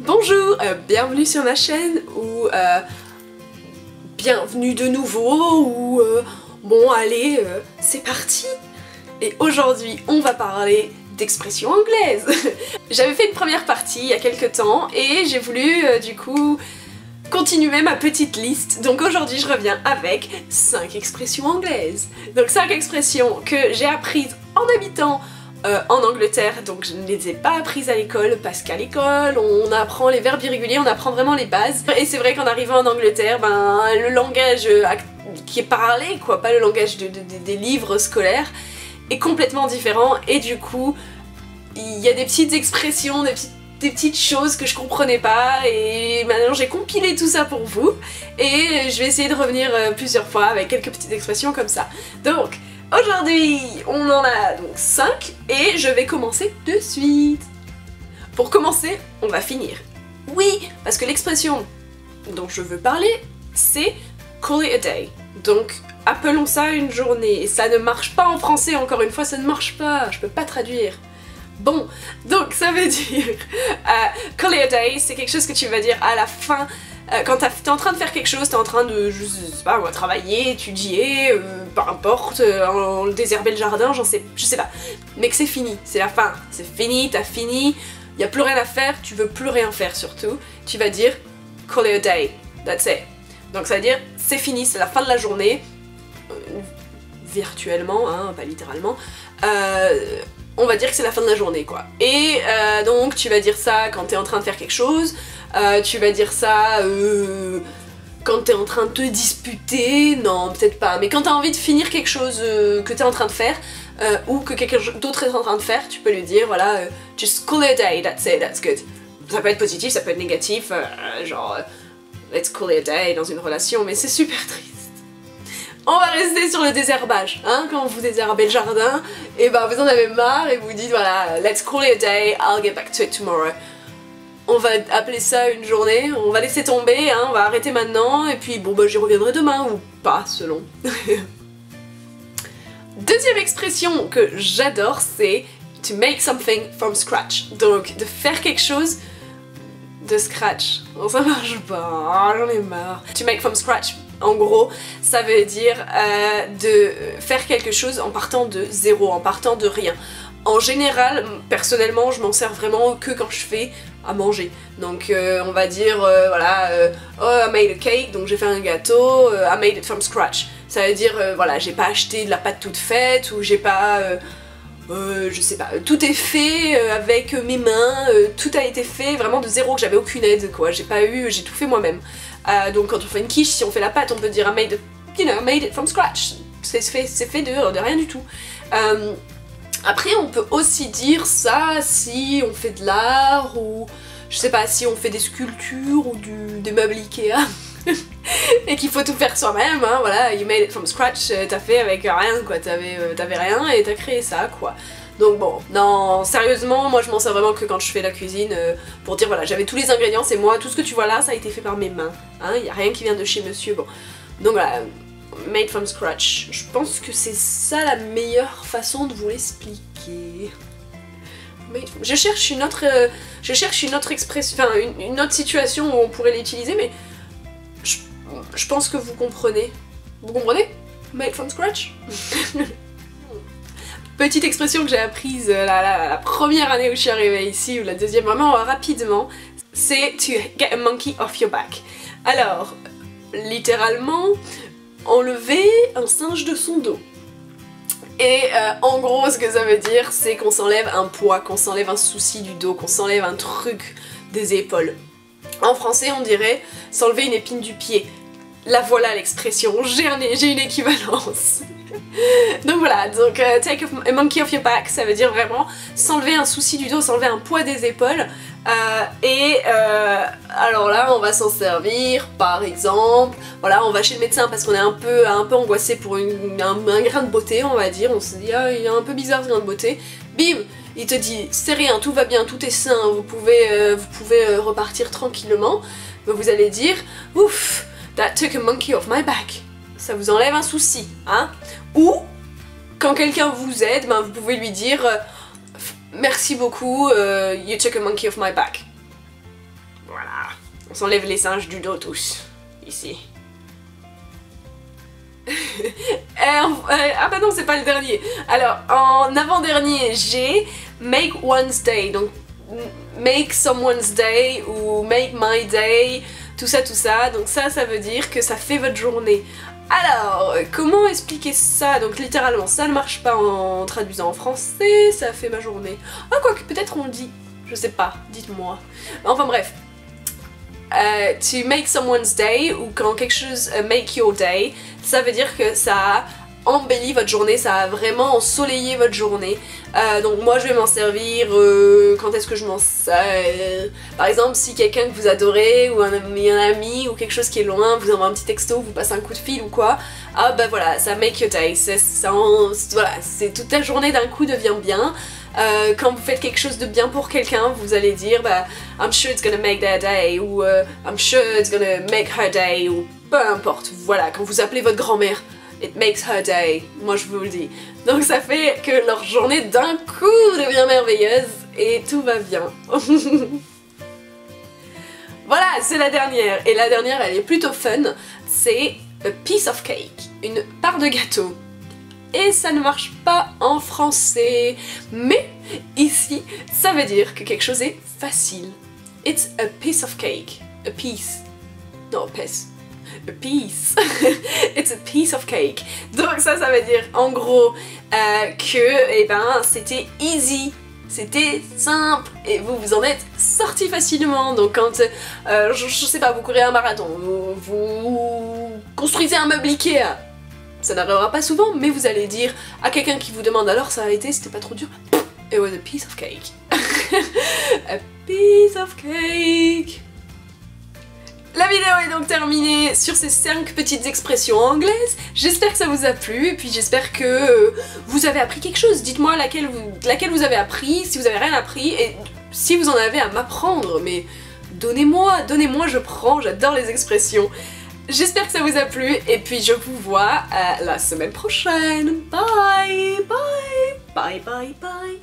Bonjour, bienvenue sur ma chaîne ou bienvenue de nouveau ou bon allez, c'est parti. Et aujourd'hui on va parler d'expressions anglaises. J'avais fait une première partie il y a quelques temps et j'ai voulu du coup continuer ma petite liste. Donc aujourd'hui je reviens avec 5 expressions anglaises. Donc 5 expressions que j'ai apprises en habitant en Angleterre, donc je ne les ai pas apprises à l'école parce qu'à l'école on apprend les verbes irréguliers, on apprend vraiment les bases. Et c'est vrai qu'en arrivant en Angleterre, ben le langage qui est parlé, quoi, pas le langage des livres scolaires, est complètement différent et du coup il y a des petites expressions, des petites choses que je comprenais pas et maintenant j'ai compilé tout ça pour vous et je vais essayer de revenir plusieurs fois avec quelques petites expressions comme ça. Donc aujourd'hui, on en a donc 5 et je vais commencer de suite. Pour commencer, on va finir. Oui, parce que l'expression dont je veux parler, c'est call it a day. Donc, appelons ça une journée. Et ça ne marche pas en français, encore une fois, ça ne marche pas. Je peux pas traduire. Bon, donc ça veut dire call it a day, c'est quelque chose que tu vas dire à la fin. Quand t'es en train de faire quelque chose, t'es en train de, je sais pas, travailler, étudier, peu importe, désherber le jardin, je sais pas. Mais que c'est fini, c'est la fin, c'est fini, t'as fini, y a plus rien à faire, tu veux plus rien faire surtout, tu vas dire call it a day, that's it. Donc ça veut dire c'est fini, c'est la fin de la journée, virtuellement, hein, pas littéralement, on va dire que c'est la fin de la journée quoi. Et donc tu vas dire ça quand t'es en train de faire quelque chose, tu vas dire ça quand t'es en train de te disputer, non peut-être pas, mais quand t'as envie de finir quelque chose que t'es en train de faire ou que quelqu'un d'autre est en train de faire, tu peux lui dire voilà, just call it a day, that's it, that's good. Ça peut être positif, ça peut être négatif, genre let's call it a day dans une relation, mais c'est super triste. On va rester sur le désherbage, hein, quand vous désherbez le jardin, et ben vous en avez marre et vous dites voilà, let's call it a day, I'll get back to it tomorrow. On va appeler ça une journée, on va laisser tomber, hein, on va arrêter maintenant, et puis bon bah j'y reviendrai demain, ou pas, selon. Deuxième expression que j'adore, c'est to make something from scratch. Donc de faire quelque chose de scratch. Bon, ça marche pas, j'en ai marre. To make from scratch, en gros, ça veut dire de faire quelque chose en partant de zéro, en partant de rien. En général, personnellement, je m'en sers vraiment que quand je fais à manger. Donc on va dire, voilà, oh I made a cake, donc j'ai fait un gâteau, I made it from scratch. Ça veut dire, voilà, j'ai pas acheté de la pâte toute faite, ou j'ai pas, je sais pas, tout est fait avec mes mains, tout a été fait vraiment de zéro, que j'avais aucune aide quoi, j'ai tout fait moi-même. Donc quand on fait une quiche, si on fait la pâte, on peut dire I made it, you know, I made it from scratch. C'est fait de rien du tout. Après on peut aussi dire ça si on fait de l'art ou je sais pas, si on fait des sculptures ou des meubles Ikea et qu'il faut tout faire soi-même, hein, voilà, you made it from scratch, t'as fait avec rien quoi, t'avais rien et t'as créé ça quoi. Donc bon, non, sérieusement, moi je m'en sers vraiment que quand je fais la cuisine pour dire voilà, j'avais tous les ingrédients, c'est moi, tout ce que tu vois là, ça a été fait par mes mains, hein, y a rien qui vient de chez monsieur, bon. Donc voilà, made from scratch, je pense que c'est ça la meilleure façon de vous l'expliquer. Je cherche une autre expression, enfin une autre situation où on pourrait l'utiliser, mais je pense que vous comprenez. Vous comprenez? Made from scratch. Petite expression que j'ai apprise la première année où je suis arrivée ici, ou la deuxième, vraiment rapidement, c'est to get a monkey off your back. Alors, littéralement, enlever un singe de son dos. Et en gros, ce que ça veut dire, c'est qu'on s'enlève un poids, qu'on s'enlève un souci du dos, qu'on s'enlève un truc des épaules. En français, on dirait s'enlever une épine du pied. La voilà l'expression, j'ai une équivalence. Donc voilà, donc take a monkey off your back, ça veut dire vraiment s'enlever un souci du dos, s'enlever un poids des épaules. Alors là, on va s'en servir, par exemple, voilà, on va chez le médecin parce qu'on est un peu angoissé pour un grain de beauté, on va dire, on se dit ah il est un peu bizarre ce grain de beauté, bim, il te dit c'est rien, tout va bien, tout est sain, vous pouvez repartir tranquillement, mais vous allez dire ouf, that took a monkey off my back, ça vous enlève un souci, hein, ou quand quelqu'un vous aide, ben, vous pouvez lui dire merci beaucoup, you took a monkey off my back. Voilà. On s'enlève les singes du dos tous. Ici. Ah bah non, c'est pas le dernier. Alors, en avant-dernier, j'ai make one's day. Donc, make someone's day ou make my day. Tout ça, tout ça. Donc ça veut dire que ça fait votre journée. Alors, comment expliquer ça? Donc littéralement, ça ne marche pas en traduisant en français, ça fait ma journée. Ah, quoique, peut-être on le dit. Je sais pas, dites-moi. Enfin bref. To make someone's day, ou quand quelque chose make your day, ça veut dire que ça embellit votre journée, ça a vraiment ensoleillé votre journée. Donc moi je vais m'en servir, quand est-ce que je m'en sers? Par exemple, si quelqu'un que vous adorez, ou un ami, ou quelque chose qui est loin, vous envoie un petit texto, vous passe un coup de fil ou quoi, ah bah voilà, ça make your day, voilà, c'est toute ta journée d'un coup devient bien. Quand vous faites quelque chose de bien pour quelqu'un, vous allez dire bah I'm sure it's gonna make their day, ou I'm sure it's gonna make her day, ou peu importe. Voilà, quand vous appelez votre grand-mère, it makes her day, moi je vous le dis. Donc ça fait que leur journée d'un coup devient merveilleuse et tout va bien. Voilà, c'est la dernière. Et la dernière, elle est plutôt fun. C'est a piece of cake, une part de gâteau. Et ça ne marche pas en français. Mais ici, ça veut dire que quelque chose est facile. It's a piece of cake. A piece. Non, a piece. A piece. It's a piece of cake. Donc ça veut dire en gros que eh ben, c'était easy. C'était simple et vous vous en êtes sorti facilement. Donc quand, je sais pas, vous courez un marathon, vous construisez un meuble Ikea, ça n'arrivera pas souvent, mais vous allez dire à quelqu'un qui vous demande alors ça a été, c'était pas trop dur? It was a piece of cake. A piece of cake. La vidéo est donc terminée sur ces 5 petites expressions anglaises. J'espère que ça vous a plu et puis j'espère que vous avez appris quelque chose. Dites-moi laquelle vous avez appris, si vous avez rien appris et si vous en avez à m'apprendre. Mais donnez-moi, je prends, j'adore les expressions. J'espère que ça vous a plu et puis je vous vois la semaine prochaine. Bye, bye, bye, bye, bye.